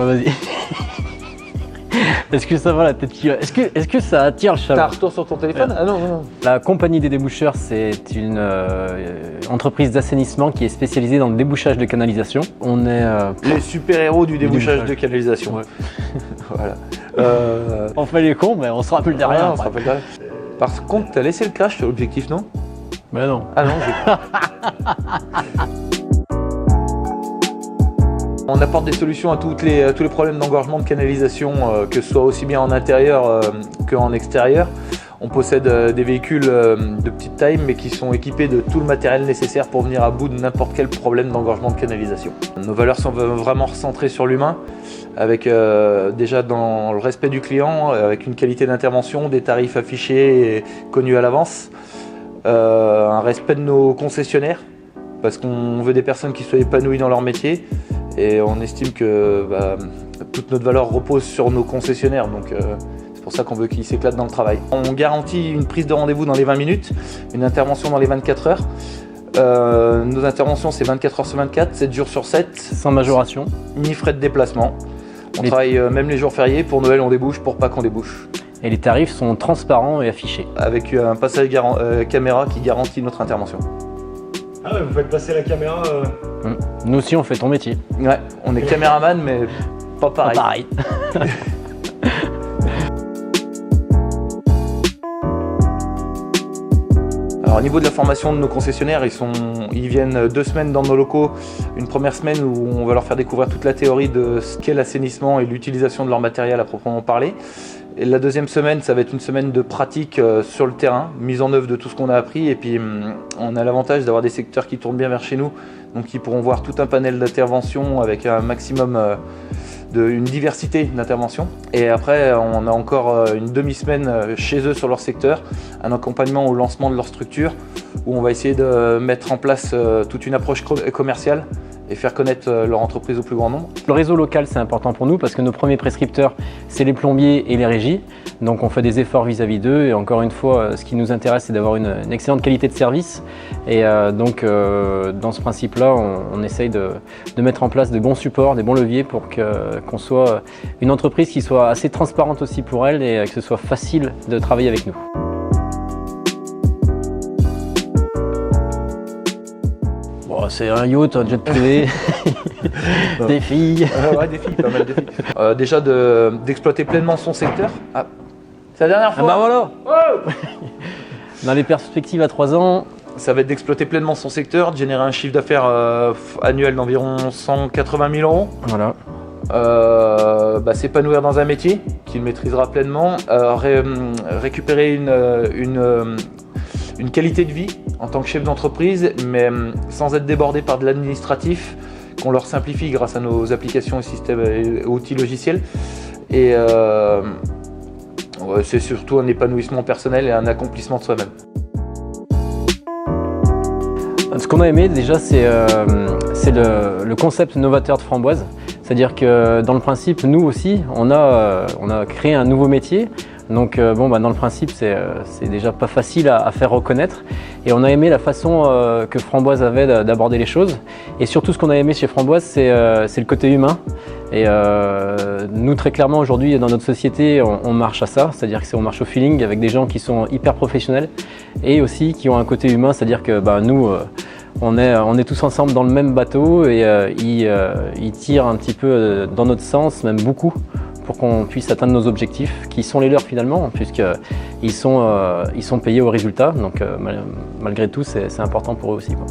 Ouais, vas-y. Est-ce que ça va la tête qui va? Est-ce que ça attire le T'as un chaland? retour sur ton téléphone? Ah non, non. La Compagnie des déboucheurs, c'est une entreprise d'assainissement qui est spécialisée dans le débouchage de canalisation. On est Les super-héros du débouchage de canalisation. Ouais. Voilà. on fait les cons, mais on se rappelle derrière. On se rappelle derrière. Par contre, t'as laissé le crash sur l'objectif, non? Mais non. Ah non, On apporte des solutions à tous les problèmes d'engorgement de canalisation, que ce soit aussi bien en intérieur qu'en extérieur. On possède des véhicules de petite taille, mais qui sont équipés de tout le matériel nécessaire pour venir à bout de n'importe quel problème d'engorgement de canalisation. Nos valeurs sont vraiment recentrées sur l'humain, avec déjà dans le respect du client, avec une qualité d'intervention, des tarifs affichés et connus à l'avance, un respect de nos concessionnaires, parce qu'on veut des personnes qui soient épanouies dans leur métier. Et on estime que toute notre valeur repose sur nos concessionnaires, donc c'est pour ça qu'on veut qu'ils s'éclatent dans le travail. On garantit une prise de rendez-vous dans les 20 minutes, une intervention dans les 24 heures. Nos interventions, c'est 24 heures sur 24, 7 jours sur 7. Sans majoration. Ni frais de déplacement. On travaille même les jours fériés. Pour Noël, on débouche. Pour Pâques, on débouche. Et les tarifs sont transparents et affichés. Avec un passage caméra qui garantit notre intervention. Ah ouais, vous faites passer la caméra Nous aussi, on fait ton métier. Ouais, on est caméraman, mais pas pareil. Pas pareil. Alors, au niveau de la formation de nos concessionnaires, ils viennent 2 semaines dans nos locaux. Une première semaine où on va leur faire découvrir toute la théorie de ce qu'est l'assainissement et l'utilisation de leur matériel à proprement parler. Et la deuxième semaine, ça va être une semaine de pratique sur le terrain, mise en œuvre de tout ce qu'on a appris. Et puis, on a l'avantage d'avoir des secteurs qui tournent bien vers chez nous, donc ils pourront voir tout un panel d'interventions avec un maximum une diversité d'interventions. Et après, on a encore une demi-semaine chez eux sur leur secteur, un accompagnement au lancement de leur structure, où on va essayer de mettre en place toute une approche commerciale et faire connaître leur entreprise au plus grand nombre. Le réseau local, c'est important pour nous parce que nos premiers prescripteurs, c'est les plombiers et les régies. Donc on fait des efforts vis-à-vis d'eux et encore une fois, ce qui nous intéresse, c'est d'avoir une excellente qualité de service. Et donc dans ce principe-là, on essaye de mettre en place de bons supports, des bons leviers pour qu'on soit une entreprise qui soit assez transparente aussi pour elle et que ce soit facile de travailler avec nous. C'est un yacht, un jet privé, des filles. Ouais, des filles, pas mal de filles. Déjà d'exploiter pleinement son secteur. Ah, c'est la dernière fois. Ah bah voilà. Oh. Dans les perspectives à 3 ans, ça va être d'exploiter pleinement son secteur, de générer un chiffre d'affaires annuel d'environ 180 000 euros. Voilà. S'épanouir dans un métier qu'il maîtrisera pleinement, récupérer une qualité de vie en tant que chef d'entreprise, mais sans être débordé par de l'administratif, qu'on leur simplifie grâce à nos applications et systèmes et outils logiciels. Et c'est surtout un épanouissement personnel et un accomplissement de soi-même. Ce qu'on a aimé déjà, c'est le concept novateur de Framboise. C'est-à-dire que dans le principe, nous aussi, on a créé un nouveau métier. Donc dans le principe, c'est déjà pas facile à faire reconnaître. Et on a aimé la façon que Framboise avait d'aborder les choses. Et surtout, ce qu'on a aimé chez Framboise, c'est le côté humain. Et nous, très clairement, aujourd'hui, dans notre société, on marche à ça. C'est-à-dire qu'on marche au feeling avec des gens qui sont hyper professionnels et aussi qui ont un côté humain. C'est-à-dire que nous, on est tous ensemble dans le même bateau et ils tirent un petit peu dans notre sens, même beaucoup, pour qu'on puisse atteindre nos objectifs, qui sont les leurs finalement, puisqu'ils sont payés au résultat. Donc malgré tout, c'est important pour eux aussi, quoi.